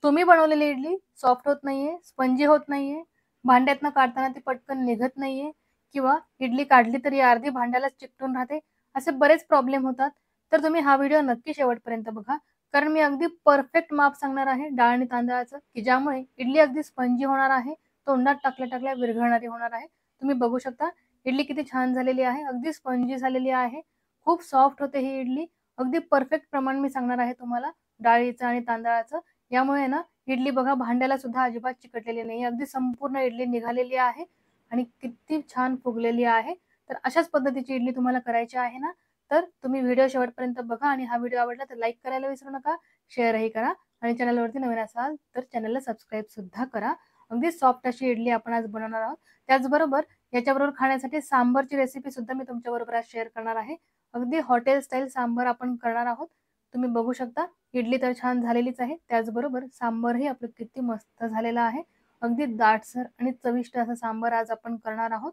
तुम्ही बनवलेली इडली सॉफ्ट होत नाहीये, स्पंजी होत नाहीये, भांड्यातनं काढताना ती पटकन निघत नाहीये किंवा इडली काढली तरी अर्धी भांड्यालाच चिकटून राहते. असे बरेच प्रॉब्लेम होतात. तर तुम्ही हा व्हिडिओ नक्की शेवटपर्यंत बघा. कारण मी अगदी परफेक्ट माप सांगणार आहे डाळ आणि तांदळाचं, की ज्यामुळे इडली अगदी स्पंजी होणार आहे. तोंडात टाकल्या-टाकल्या विरघळणारी होणार आहे. तुम्ही बघू शकता इडली किती छान झालेली आहे. अगदी स्पंजी झालेली आहे. खूप सॉफ्ट होते ही इडली. अगदी परफेक्ट प्रमाण मी सांगणार आहे तुम्हाला डाळीचं आणि तांदळाचं. यामुळे ना इडली बघा भांड्याला सुद्धा अजिबात चिकटलेली नाही. अगदी संपूर्ण इडली निघालेली आहे आणि किती छान फुगलेली आहे. तर अशाच पद्धतीची इडली तुम्हाला करायची आहे ना, तर तुम्ही व्हिडिओ शेवटपर्यंत बघा आणि हा व्हिडिओ आवडला तर लाईक करायला विसरू नका, शेअरही करा आणि चॅनलवरती नवीन असाल तर चॅनलला सबस्क्राईब सुद्धा करा. अगदी सॉफ्ट अशी इडली आपण आज बनवणार आहोत. त्याचबरोबर याच्याबरोबर खाण्यासाठी सांबारची रेसिपी सुद्धा मी तुमच्याबरोबर आज शेअर करणार आहे. अगदी हॉटेल स्टाईल सांबार आपण करणार आहोत. तुम्ही बघू शकता इडली तर छान झालेलीच आहे. त्याचबरोबर सांबारही आपलं किती मस्त झालेलं आहे. अगदी दाटसर आणि चविष्ट असा सांबार आज आपण करणार आहोत.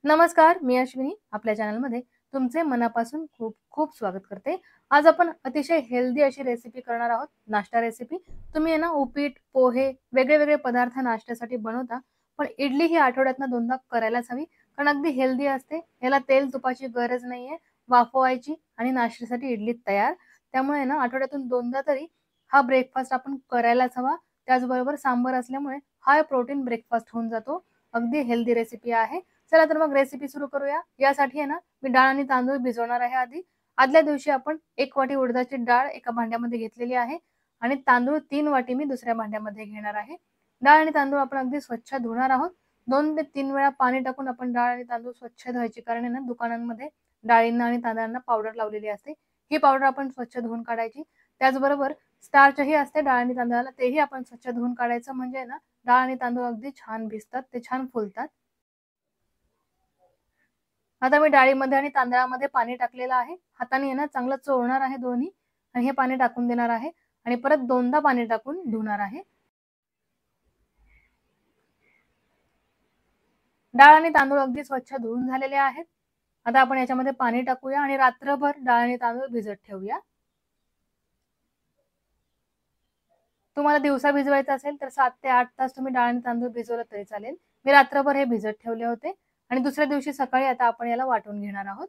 नमस्कार, मी अश्विनी आपल्या चॅनलमध्ये तुमचे मनापासून खूप खूप स्वागत करते. आज आपण अतिशय हेल्दी अशी रेसिपी करणार आहोत, नाश्ता रेसिपी. तुम्ही आहे ना उपीट, पोहे, वेगळे-वेगळे पदार्थ नाश्त्यासाठी बनवता, पण इडली ही आठवड्यातनं 2दा करायलाच हवी, कारण अगदी हेल्दी असते. याला तेल तुपाची गरज नाहीये. वाफवायची आणि नाश्त्यासाठी इडली तयार. त्यामुळे ना आठवड्यातून 2दा तरी हा ब्रेकफास्ट आपण करायलाच हवा. त्याचबरोबर सांबार असल्यामुळे हाय प्रोटीन ब्रेकफास्ट होऊन जातो. अगदी हेल्दी रेसिपी आहे. चला तर मग रेसिपी सुरू करूया. यासाठी आहे ना मी डाळ आणि तांदूळ भिजवणार आहे आधी. आदल्या दिवशी आपण 1 वाटी उडदाची डाळ एका भांड्यामध्ये घेतलेली आहे आणि तांदूळ 3 वाटी मी दुसऱ्या भांड्यामध्ये घेणार आहे. डाळ आणि तांदूळ आपण अगदी स्वच्छ धुणार आहोत. 2 ते 3 वेळा पाणी टाकून आपण डाळ आणि तांदूळ स्वच्छ धुवायची, कारण आहे ना दुकानांमध्ये डाळींना आणि तांदळांना पावडर लावलेली असते. ही पावडर आपण स्वच्छ धुवून काढायची. त्याचबरोबर स्टार्चही असते डाळ आणि तांदळाला, तेही आपण स्वच्छ धुवून काढायचं, म्हणजे ना डाळ आणि तांदूळ अगदी छान भिजतात, ते छान फुलतात. आता मी डाळीमध्ये आणि तांदळामध्ये पाणी टाकलेलं आहे. हाताने आहे ना चांगलं चोळणार आहे दोन्ही आणि हे पाणी टाकून देणार आहे आणि परत 2दा पाणी टाकून धुणार आहे. डाळ आणि तांदूळ अगदी स्वच्छ धुवून झालेले आहेत. आता आपण याच्यामध्ये पाणी टाकूया आणि रात्रभर डाळ आणि तांदूळ भिजत ठेवूया. तुम्हाला दिवसा भिजवायचं असेल तर 7 ते 8 तास तुम्ही डाळ आणि तांदूळ भिजवलं तरी चालेल. मी रात्रभर हे भिजत ठेवले होते आणि दुसऱ्या दिवशी सकाळी आता आपण याला वाटून घेणार आहोत.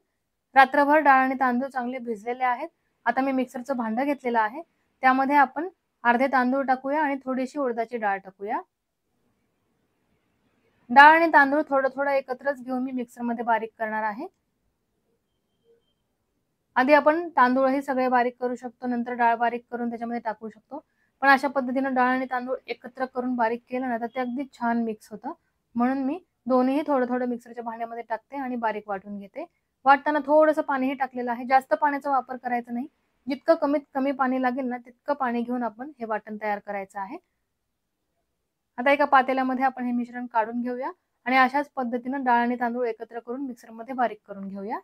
रात्रभर डाळ आणि तांदूळ चांगले भिजलेले आहेत. आता मी मिक्सरचं भांडं घेतलेलं आहे. त्यामध्ये आपण अर्धे तांदूळ टाकूया आणि थोडीशी उडदाची डाळ टाकूया. डाळ आणि तांदूळ थोडं-थोडं एकत्रच घेऊन मी मिक्सरमध्ये बारीक करणार आहे. आधी आपण तांदूळही सगळे बारीक करू शकतो, नंतर डाळ बारीक करून त्याच्यामध्ये टाकू शकतो. पण अशा पद्धतीनं डाळ आणि तांदूळ एकत्र करून बारीक केलं ना, तर ते अगदी छान मिक्स होतं. म्हणून मी दोन्हीही थोडं-थोडं मिक्सरच्या भांड्यामध्ये टाकते आणि बारीक वाटून घेते. वाटताना थोडंसं पाणीही टाकलेलं आहे. जास्त पाण्याचा वापर करायचा नाही. जितकं कमीत कमी पाणी लागेल ना, तितकं पाणी घेऊन आपण हे वाटण तयार करायचं आहे. आता एका पातेल्यामध्ये आपण हे मिश्रण काढून घेऊया आणि अशाच पद्धतीनं डाळ आणि तांदूळ एकत्र करून मिक्सरमध्ये बारीक करून घेऊया.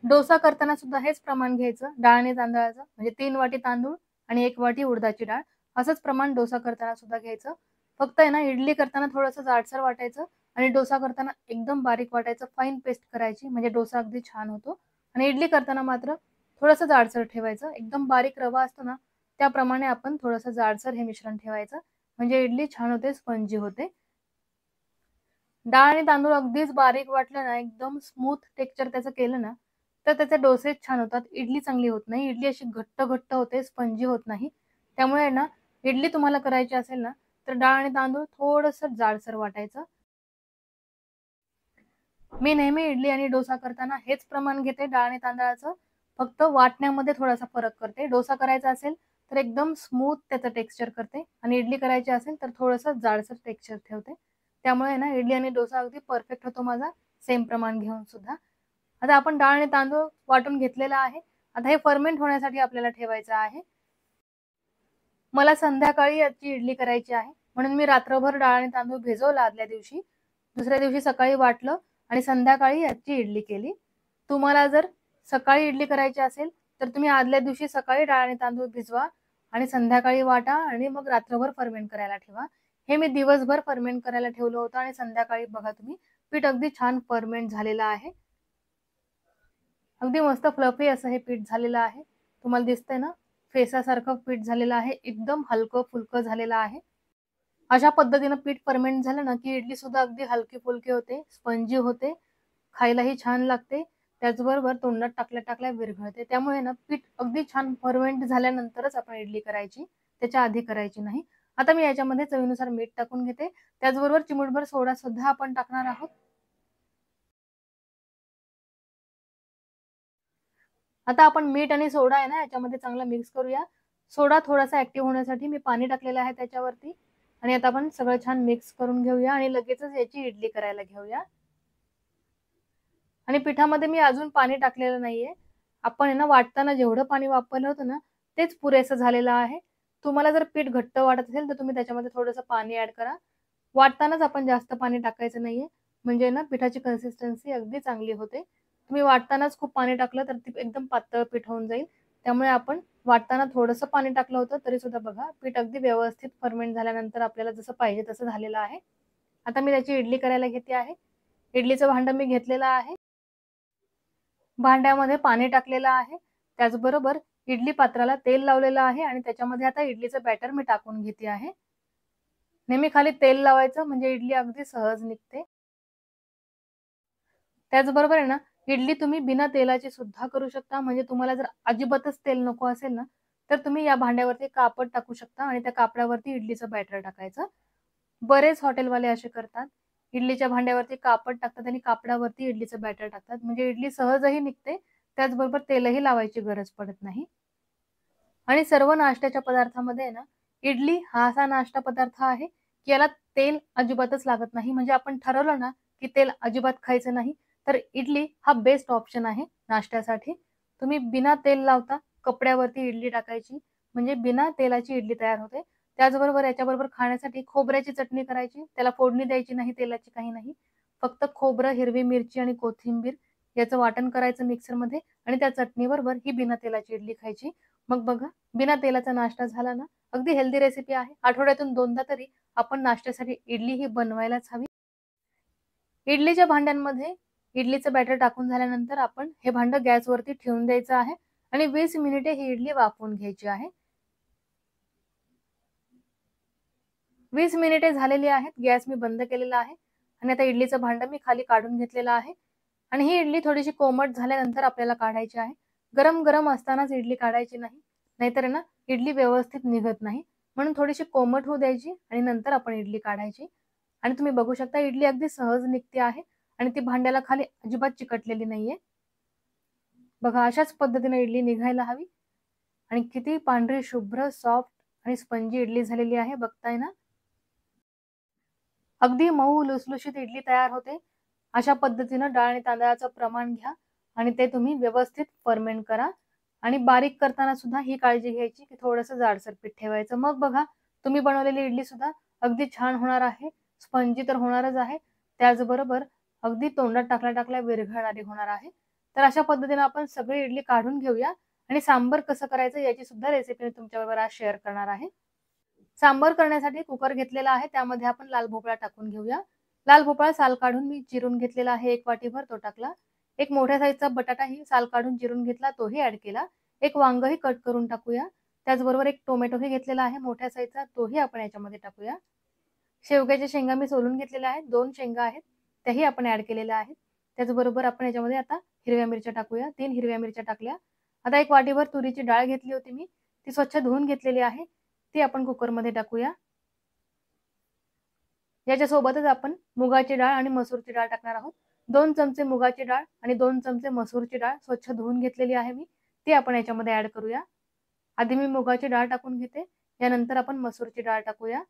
डोसा करताना सुद्धा हेच प्रमाण घ्यायचं डाळ आणि तांदळाचं, म्हणजे 3 वाटी तांदूळ आणि 1 वाटी उडदाची डाळ. असंच प्रमाण डोसा करताना सुद्धा घ्यायचं. फक्त आहे ना इडली करताना थोडंसं जाडसर वाटायचं आणि डोसा करताना एकदम बारीक वाटायचं. फाईन पेस्ट करायची, म्हणजे डोसा अगदी छान होतो आणि इडली करताना मात्र थोडंसं जाडसर ठेवायचं. एकदम बारीक रवा असतो ना, त्याप्रमाणे आपण थोडंसं जाडसर हे मिश्रण ठेवायचं, म्हणजे इडली छान होते, स्पंजी होते. डाळ आणि तांदूळ अगदीच बारीक वाटलं ना, एकदम स्मूथ टेक्स्चर त्याचं केलं ना, तर त्याचे डोसे छान होतात. इडली चांगली होत नाही. इडली अशी घट्ट-घट्ट होते, स्पंजी होत नाही. त्यामुळे ना, इडली तुम्हाला करायची असेल ना, तर डाळ आणि तांदूळ थोडंसं जाडसर वाटायचं. मी नेहमी इडली आणि डोसा करताना हेच प्रमाण घेते डाळ आणि तांदळाचं. फक्त वाटण्यामध्ये थोडासा फरक करते. डोसा करायचा असेल, तर एकदम स्मूथ त्याचं टेक्स्चर करते आणि इडली करायची असेल, तर थोडंसं जाडसर टेक्स्चर ठेवते. त्यामुळे ना, इडली आणि डोसा अगदी परफेक्ट होतो माझा, सेम प्रमाण घेऊन सुद्धा. आता आपण डाळ आणि तांदूळ वाटून घेतलेला आहे. आता हे फर्मेंट होण्यासाठी आपल्याला ठेवायचं आहे. मला संध्याकाळी याची इडली करायची आहे. म्हणून मी रात्रभर डाळ आणि तांदूळ भिजवलं आदल्या दिवशी. दुसऱ्या दिवशी सकाळी वाटलं आणि संध्याकाळी याची इडली केली. तुम्हाला जर सकाळी इडली करायची असेल, तर तुम्ही आदल्या दिवशी सकाळी डाळ आणि तांदूळ भिजवा आणि संध्याकाळी वाटा आणि मग रात्रभर फर्मेंट करायला ठेवा. हे मी दिवसभर फर्मेंट करायला ठेवलं होतं आणि संध्याकाळी बघा तुम्ही पीठ अगदी छान फर्मेंट झालेलं आहे. अगदी मस्त फ्लफी असं हे पीठ झालेलं आहे. तुम्हाला दिसतंय ना? फेसासारखं पीठ झालेलं आहे. एकदम हलकं-फुलकं झालेलं आहे. अशा पद्धतीनं पीठ फर्मेंट झालं ना, की इडली सुद्धा अगदी हलकी-फुलकी होते, स्पंजी होते, खायलाही छान लागते. त्याचबरोबर तोंडात टाकल्या-टाकल्या विरघळते. त्यामुळे ना पीठ अगदी छान फर्मेंट झाल्यानंतरच आपण इडली करायची, त्याच्या आधी करायची नाही. आता मी याच्यामध्ये चवीनुसार मीठ टाकून घेते. त्याचबरोबर चिमूटभर सोडा सुद्धा आपण टाकणार आहोत. आता आपण मीठ आणि सोडा आहे ना याच्यामध्ये चांगला मिक्स करूया. सोडा थोडासा ॲक्टिव्ह होण्यासाठी मी पाणी टाकलेलं आहे त्याच्यावरती आणि आता आपण सगळं छान मिक्स करून घेऊया आणि लगेचच याची इडली करायला घेऊया. आणि पिठामध्ये मी अजून पाणी टाकलेलं नाहीये. आपण आहे ना वाटताना जेवढं पाणी वापरलं होतं ना, तेच पुरेसं झालेलं आहे. तुम्हाला जर पीठ घट्ट वाटत असेल, तर तुम्ही त्याच्यामध्ये थोडंसं पाणी ॲड करा. वाटतानाच आपण जास्त पाणी टाकायचं नाहीये, म्हणजे ना पिठाची कन्सिस्टन्सी अगदी चांगली होते. तुम्ही वाटतानाच खूप पाणी टाकलं, तर ती एकदम पातळ पीठ होऊन जाईल. त्यामुळे आपण वाटताना थोडंसं पाणी टाकलं होतं, तरीसुद्धा बघा पीठ अगदी व्यवस्थित फर्मेंट झाल्यानंतर आपल्याला जसं पाहिजे तसं झालेलं आहे. आता मी त्याची इडली करायला घेते आहे. इडलीचं भांडं मी घेतलेलं आहे. भांड्यामध्ये पाणी टाकलेलं आहे. त्याचबरोबर इडली पात्राला तेल लावलेलं आहे आणि त्याच्यामध्ये आता इडलीचं बॅटर मी टाकून घेते आहे. नेहमी खाली तेल लावायचं म्हणजे इडली अगदी सहज निघते. त्याचबरोबर आहे ना, इडली तुम्ही बिना तेलाची सुद्धा करू शकता. म्हणजे तुम्हाला जर अजिबातच तेल नको असेल ना, तर तुम्ही या भांड्यावरती कापड टाकू शकता आणि त्या कापडावरती इडलीचं बॅटर टाकायचं. बरेच हॉटेलवाले असे करतात. इडलीच्या भांड्यावरती कापड टाकतात आणि कापडावरती इडलीचं बॅटर टाकतात. म्हणजे इडली सहजही निघते. त्याचबरोबर तेलही लावायची गरज पडत नाही. आणि सर्व नाश्त्याच्या पदार्थामध्ये आहे ना, इडली हा असा नाश्ता पदार्थ आहे, की याला तेल अजिबातच लागत नाही. म्हणजे आपण ठरवलं ना, की तेल अजिबात खायचं नाही, तर इडली हा बेस्ट ऑप्शन आहे नाश्त्यासाठी. तुम्ही बिना तेल लावता कपड्यावरती इडली टाकायची, म्हणजे बिना तेलाची इडली तयार होते. त्याचबरोबर याच्याबरोबर खाण्यासाठी खोबऱ्याची चटणी करायची. त्याला फोडणी द्यायची नाही तेलाची, काही नाही. फक्त खोबरं, हिरवी मिरची आणि कोथिंबीर याचं वाटण करायचं मिक्सरमध्ये आणि त्या चटणीबरोबर ही बिना तेलाची इडली खायची. मग बघा, बिना तेलाचा नाश्ता झाला ना, अगदी हेल्दी रेसिपी आहे. आठवड्यातून 2दा तरी आपण नाश्त्यासाठी इडली ही बनवायलाच हवी. इडलीच्या भांड्यांमध्ये इडलीचं बॅटर टाकून झाल्यानंतर आपण हे भांडं गॅसवरती ठेवून द्यायचं आहे आणि 20 मिनिटे ही इडली वाफवून घ्यायची आहे. 20 मिनिटे झालेली आहेत. गॅस मी बंद केलेला आहे आणि आता इडलीचं भांडं मी खाली काढून घेतलेलं आहे आणि ही इडली थोडीशी कोमट झाल्यानंतर आपल्याला काढायची आहे. गरम-गरम असतानाच इडली काढायची नाही. नाहीतर आहे ना, इडली व्यवस्थित निघत नाही. म्हणून थोडीशी कोमट होऊ द्यायची आणि नंतर आपण इडली काढायची. आणि तुम्ही बघू शकता इडली अगदी सहज निघते आहे आणि ती भांड्याला खाली अजिबात चिकटलेली नाहीये. बघा अशाच पद्धतीने इडली निघायला हवी आणि किती पांढरी शुभ्र, सॉफ्ट आणि स्पंजी इडली झालेली आहे बघताय ना? अगदी मऊ लुसलुशीत इडली तयार होते. अशा पद्धतीनं डाळ आणि तांदळाचं प्रमाण घ्या आणि ते तुम्ही व्यवस्थित फर्मेंट करा आणि बारीक करताना सुद्धा ही काळजी घ्यायची, की थोडंसं जाडसर पीठ ठेवायचं. मग बघा तुम्ही बनवलेली इडली सुद्धा अगदी छान होणार आहे. स्पंजी तर होणारच आहे. त्याचबरोबर अगदी तोंडात टाकल्या-टाकल्या विरघळणारी होणार आहे. तर अशा पद्धतीनं आपण सगळी इडली काढून घेऊया आणि सांबर कसं करायचं याची सुद्धा रेसिपी मी तुमच्याबरोबर आज शेअर करणार आहे. सांबर करण्यासाठी कुकर घेतलेला आहे. त्यामध्ये आपण लाल भोपळा टाकून घेऊया. लाल भोपळा साल काढून मी चिरून घेतलेला आहे. 1 वाटीभर तो टाकला. एक मोठ्या साईजचा बटाटाही साल काढून चिरून घेतला, तोही ॲड केला. एक वांगही कट करून टाकूया. त्याचबरोबर एक टोमॅटोही घेतलेला आहे मोठ्या साईजचा, तोही आपण याच्यामध्ये टाकूया. शेवग्याच्या शेंगा मी सोलून घेतलेल्या आहेत. 2 शेंगा आहेत, त्याही आपण ॲड केलेल्या आहेत. त्याचबरोबर आपण याच्यामध्ये आता हिरव्या मिरच्या टाकूया. 3 हिरव्या मिरच्या टाकल्या. आता 1 वाटीभर तुरीची डाळ घेतली होती मी. ती स्वच्छ धुवून घेतलेली आहे. ती आपण कुकरमध्ये टाकूया. याच्यासोबतच आपण मुगाची डाळ आणि मसूरची डाळ टाकणार आहोत. 2 चमचे मुगाची डाळ आणि 2 चमचे मसूरची डाळ स्वच्छ धुवून घेतलेली आहे मी. ती आपण याच्यामध्ये ॲड करूया. आधी मी मुगाची डाळ टाकून घेते. यानंतर आपण मसूरची डाळ टाकूया.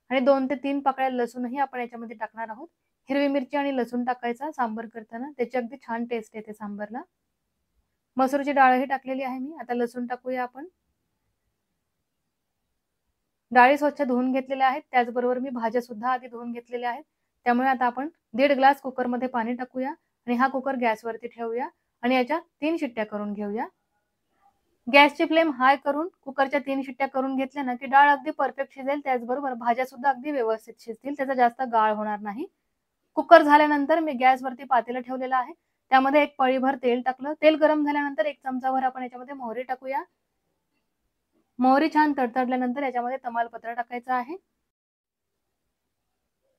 आणि 2 ते 3 पाकळ्या लसूणही आपण याच्यामध्ये टाकणार आहोत. हिरवी मिरची आणि लसूण टाकायचा सांबर करताना. त्याची अगदी छान टेस्ट येते सांबरला. मसूरची डाळही टाकलेली आहे मी. आता लसूण टाकूया आपण. डाळी स्वच्छ धुवून घेतलेल्या आहेत. त्याचबरोबर मी भाज्या सुद्धा आधी धुवून घेतलेल्या आहेत. त्यामुळे आता आपण 1.5 ग्लास कुकरमध्ये पाणी टाकूया आणि हा कुकर गॅसवरती ठेवूया आणि याच्या 3 शिट्ट्या करून घेऊया. गॅसची फ्लेम हाय करून कुकरच्या 3 शिट्ट्या करून घेतल्या ना, की डाळ अगदी परफेक्ट शिजेल. त्याचबरोबर भाज्या सुद्धा अगदी व्यवस्थित शिजतील. त्याचा जास्त गाळ होणार नाही. कुकर झाल्यानंतर मी गॅसवरती पातेलं ठेवलेलं आहे. त्यामध्ये एक पळीभर तेल टाकलं. तेल गरम झाल्यानंतर 1 चमचाभर आपण याच्यामध्ये मोहरी टाकूया. मोहरी छान तडतडल्यानंतर याच्यामध्ये तमालपत्र टाकायचं आहे.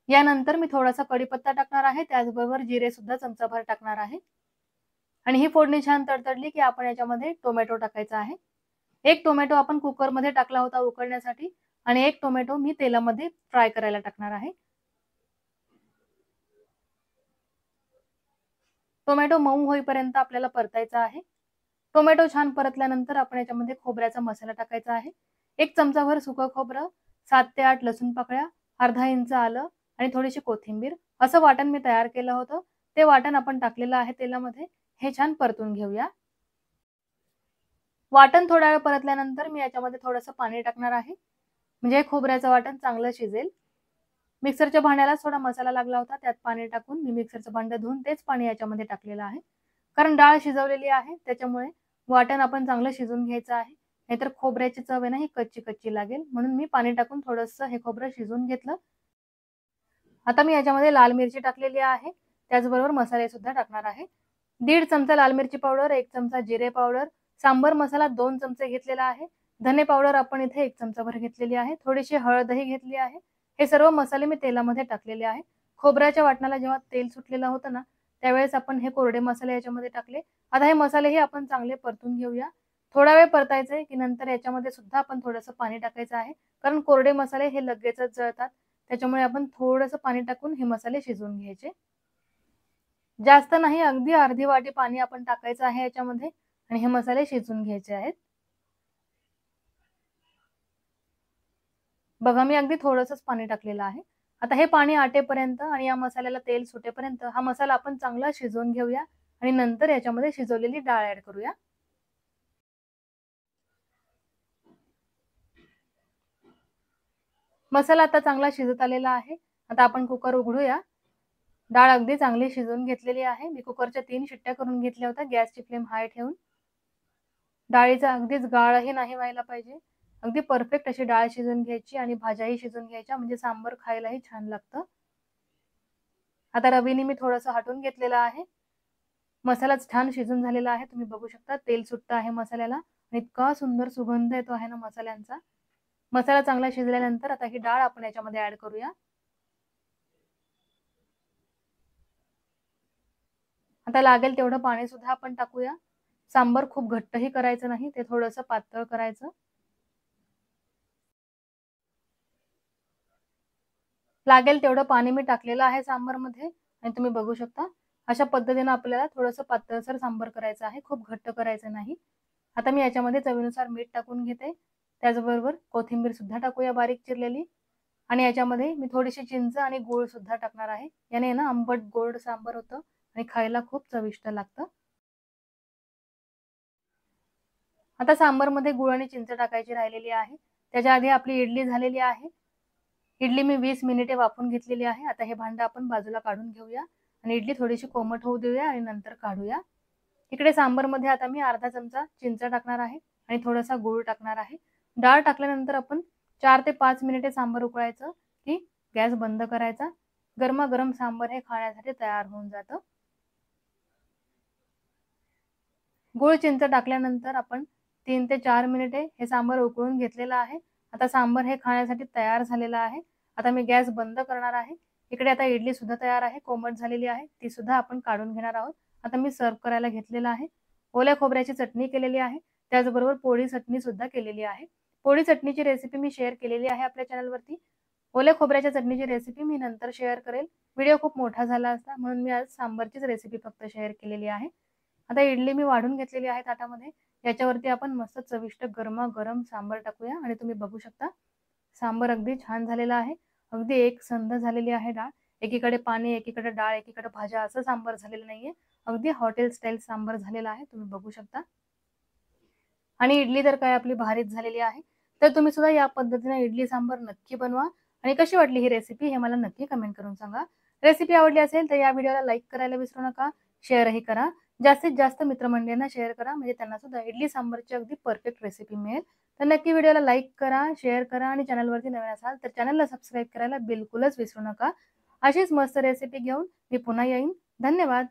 यानंतर मी थोडासा कढीपत्ता टाकणार आहे. त्याचबरोबर जिरे सुद्धा चमचाभर टाकणार आहे. आणि ही फोडणी छान तडतडली की आपण याच्यामध्ये टोमॅटो टाकायचा आहे. 1 टोमॅटो आपण कुकरमध्ये टाकला होता उकळण्यासाठी आणि 1 टोमॅटो मी तेलामध्ये फ्राय करायला टाकणार आहे. टोमॅटो मऊ होईपर्यंत आपल्याला परतायचा आहे. टोमॅटो छान परतल्यानंतर आपण याच्यामध्ये खोबऱ्याचा मसाला टाकायचा आहे. 1 चमचाभर सुकं खोबरं, 7 ते 8 लसूण पाकळ्या, अर्धा इंच आलं आणि थोडीशी कोथिंबीर असं वाटण मी तयार केलं होतं. ते वाटण आपण टाकलेलं आहे तेलामध्ये. हे छान परतून घेऊया. वाटण थोडा वेळ परतल्यानंतर मी याच्यामध्ये थोडंसं पाणी टाकणार आहे. म्हणजे खोबऱ्याचं वाटण चांगलं शिजेल. मिक्सरच्या भांड्याला थोडा मसाला लागला होता. त्यात पाणी टाकून मी मिक्सरचं भांडं धुवून तेच पाणी याच्यामध्ये टाकलेलं आहे. कारण डाळ शिजवलेली आहे त्याच्यामुळे वाटण आपण चांगलं शिजवून घ्यायचं आहे. नाहीतर खोबऱ्याची चव आहे ना ही कच्ची लागेल. म्हणून मी पाणी टाकून थोडंसं हे खोबरं शिजवून घेतलं. आता मी याच्यामध्ये लाल मिरची टाकलेली आहे. त्याचबरोबर मसाले सुद्धा टाकणार आहे. 1.5 चमचा लाल मिरची पावडर, 1 चमचा जिरे पावडर, सांबर मसाला 2 चमचे घेतलेला आहे. धने पावडर आपण इथे 1 चमचाभर घेतलेली आहे. थोडीशी हळदही घेतली आहे. हे सर्व मसाले मी तेलामध्ये टाकलेले आहे. खोबऱ्याच्या वाटणाला जेव्हा तेल सुटलेलं होतं ना, त्यावेळेस आपण हे कोरडे मसाले याच्यामध्ये टाकले. आता हे मसालेही आपण चांगले परतून घेऊया. थोडा वेळ परतायचे की नंतर याच्यामध्ये सुद्धा आपण थोडंसं पाणी टाकायचं आहे. कारण कोरडे मसाले हे लगेचच जळतात. त्याच्यामुळे आपण थोडंसं पाणी टाकून हे मसाले शिजवून घ्यायचे. जास्त नाही, अगदी अर्धी वाटी पाणी आपण टाकायचं आहे याच्यामध्ये आणि हे मसाले शिजवून घ्यायचे आहेत. बघा मी अगदी थोडंसंच पाणी टाकलेलं आहे. आता हे पाणी आटेपर्यंत आणि या मसाल्याला तेल सुटेपर्यंत हा मसाला आपण चांगला शिजवून घेऊया आणि नंतर याच्यामध्ये शिजवलेली डाळ ॲड करूया. मसाला आता चांगला शिजत आलेला आहे. आता आपण कुकर उघडूया. डाळ अगदी चांगली शिजवून घेतलेली आहे. मी कुकरच्या 3 शिट्ट्या करून घेतल्या होत्या गॅसची फ्लेम हाय ठेवून. डाळीचा अगदीच गाळही नाही व्हायला पाहिजे. अगदी परफेक्ट अशी डाळ शिजवून घ्यायची आणि भाज्याही शिजवून घ्यायच्या म्हणजे सांबर खायलाही छान लागतं. आता रवीने मी थोडंसं हटवून घेतलेलं आहे. मसालाच छान शिजून झालेला आहे. तुम्ही बघू शकता तेल सुटतं आहे मसाल्याला आणि इतका सुंदर सुगंध येतो आहे ना मसाल्यांचा. मसाला चांगला शिजल्यानंतर आता ही डाळ आपण याच्यामध्ये ॲड करूया. आता लागेल तेवढं पाणी सुद्धा आपण टाकूया. सांबर खूप घट्टही करायचं नाही, ते थोडंसं पातळ करायचं. लागेल तेवढं पाणी मी टाकलेलं आहे सांबरमध्ये आणि तुम्ही बघू शकता. अशा पद्धतीनं आपल्याला थोडंसं पातळसर सांबर करायचं आहे, खूप घट्ट करायचं नाही. आता मी याच्यामध्ये चवीनुसार मीठ टाकून घेते. त्याचबरोबर कोथिंबीर सुद्धा टाकूया बारीक चिरलेली आणि याच्यामध्ये मी थोडीशी चिंच आणि गूळ सुद्धा टाकणार आहे. याने ना आंबट गोड सांबर होतं आणि खायला खूप चविष्ट लागतं. आता सांबरमध्ये गूळ आणि चिंच टाकायची राहिलेली आहे. त्याच्या आधी आपली इडली झालेली आहे. इडली मी 20 मिनिटे वाफवून घेतलेली आहे. आता हे भांडं आपण बाजूला काढून घेऊया आणि इडली थोडीशी कोमट होऊ देऊया आणि नंतर काढूया. इकडे सांबरमध्ये आता मी अर्धा चमचा चिंच टाकणार आहे आणि थोडासा गूळ टाकणार आहे. डाळ टाकल्यानंतर आपण 4 ते 5 मिनिटे सांबर उकळायचं की गॅस बंद करायचा. गरमागरम सांबर हे खाण्यासाठी तयार होऊन जातं. गूळ चिंच टाकल्यानंतर आपण 3 ते 4 मिनिटे हे सांबर उकळून घेतलेलं आहे. आता सांबर हे खाण्यासाठी तयार झालेलं आहे. आता मी गॅस बंद करणार आहे. इकडे आता इडली सुद्धा तयार आहे, कोमट झालेली आहे. ती सुद्धा आपण काढून घेणार आहोत. आता मी सर्व्ह करायला घेतलेलं आहे. ओल्या खोबऱ्याची चटणी केलेली आहे. त्याचबरोबर पोळी चटणी सुद्धा केलेली आहे. पोळी चटणीची रेसिपी मी शेअर केलेली आहे आपल्या चॅनलवरती. ओल्या खोबऱ्याच्या चटणीची रेसिपी मी नंतर शेअर करेल. व्हिडिओ खूप मोठा झाला असता म्हणून मी आज सांबरचीच रेसिपी फक्त शेअर केलेली आहे. आता इडली मी वाढून घेतलेली आहे ताटामध्ये. याच्यावरती आपण मस्त चविष्ट गरमागरम सांबर टाकूया आणि तुम्ही बघू शकता सांबर अगदी छान झालेलं आहे. अगदी एकसंध झालेली आहे डाळ. एकीकडे पाणी, एकीकडे डाळ, एकीकडे भाज्या असं सांबर झालेलं नाहीये. अगदी हॉटेल स्टाईल सांबर झालेलं आहे. तुम्ही बघू शकता. आणि इडली तर काय आपली भारीच झालेली आहे. तर तुम्ही सुद्धा या पद्धतीने इडली सांबर नक्की बनवा आणि कशी वाटली ही रेसिपी हे मला नक्की कमेंट करून सांगा. रेसिपी आवडली असेल तर या व्हिडिओला लाईक करायला विसरू नका. शेअरही करा. जास्तीत जास्त मित्रमंडळींना शेअर करा म्हणजे त्यांना सुद्धा इडली सांबारची अगदी परफेक्ट रेसिपी मिळेल. तर नक्की व्हिडिओला लाईक करा, शेअर करा आणि चॅनलवरती नवीन असाल तर चॅनलला सबस्क्राईब करायला बिलकुलच विसरू नका. अशीच मस्त रेसिपी घेऊन मी पुन्हा येईन. धन्यवाद.